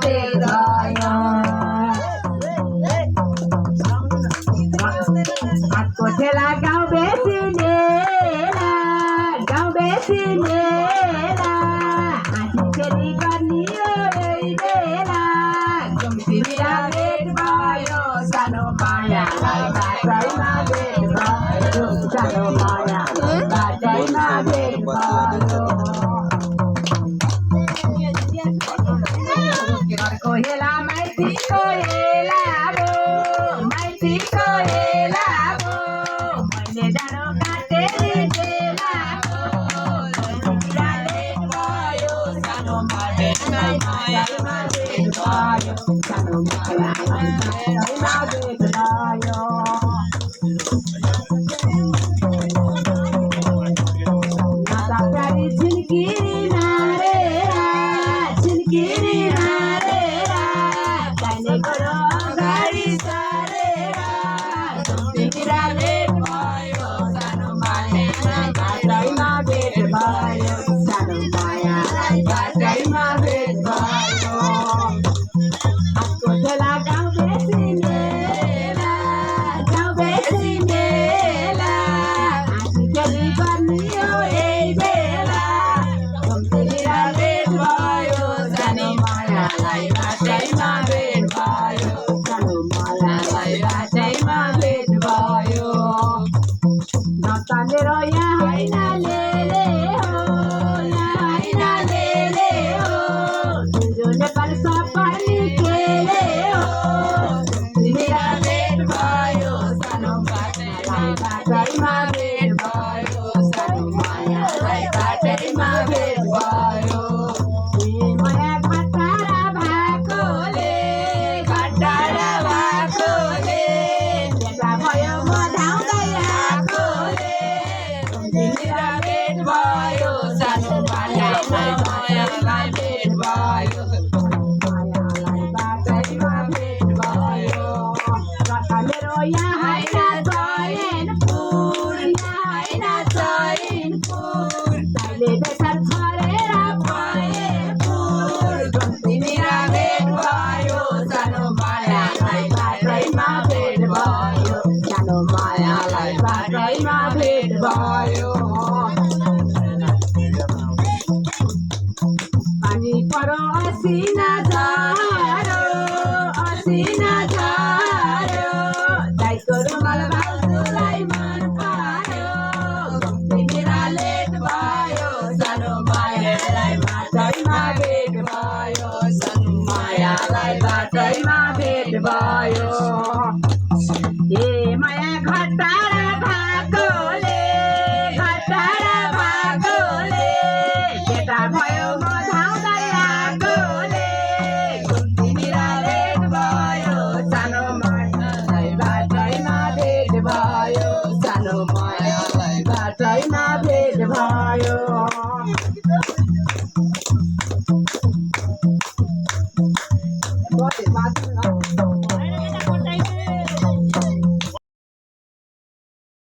भेट भयो हातको ठेला गाउँ बेचिनेला हाँसी फेरि गर्ने यही बेला घुमफिरेर भेट भयो सानो मायालाई बाटैमा भेट भयो सानो मायालाई बाटैमा भेट भयो घरको हेला माइतीको हेला भो माइतीको हेला भो मैले डाँडो काटेर बेला भेट भयो सानो मायामा भेट भयो सानो मायालाई बाटैमा भेट भयो नाता प्यारी छिन्किरी मारेर दाहिने गोरो अगाडि सारेर घुमफिरेर भेट भयो सानो मायालाई बाटैमा भेट भयो सानो मायालाई बाटैमा भेट भयो हातको ठेला गाउँ बेचिनेला हाँसी खेली गर्ने यही बेला घुमफिरेर भेट भयो सानो मायालाई बाटैमा भेट भयो सानो मायालाई बाटैमा भेट भयो नचालेर यहाँ होइन लेले हो तिम्रो नेपाल सफाली खेले हो घुमफिरेर भेट भयो सानो मायालाई बाटैमा भेट भयो सानो मायालाई बाटैमा भेट भयो माया घटारा भएकोले बेटा भयो म धाउँदै आएकोले घुमफिरेर भेट भयो सानो मायालाई भेट भयो मायालाई बाटैमा भेट भयो रतलेर यहाँ होइन चैनपुर तैले बेसार छरेर भएपुर घुमफिरेर भेट भयो सानो मायालाई बाटैमा भेट भयो सानो मायालाई बाटैमा भेट भयो पानी परो असिना झर्यो दाइको रुमाल भाउजूलाई मन पर्यो घुमफिरेर लेट भयो सानो मायालाई बाटैमा भेट भयो सानो मायालाई बाटैमा भेट भयो ए माया घटारा भएकोले बेटा भयो म धाउँदै आएकोले घुमफिरेर भेट भयो सानो मायालाई बाटैमा भेट भयो सानो मायालाई बाटैमा भेट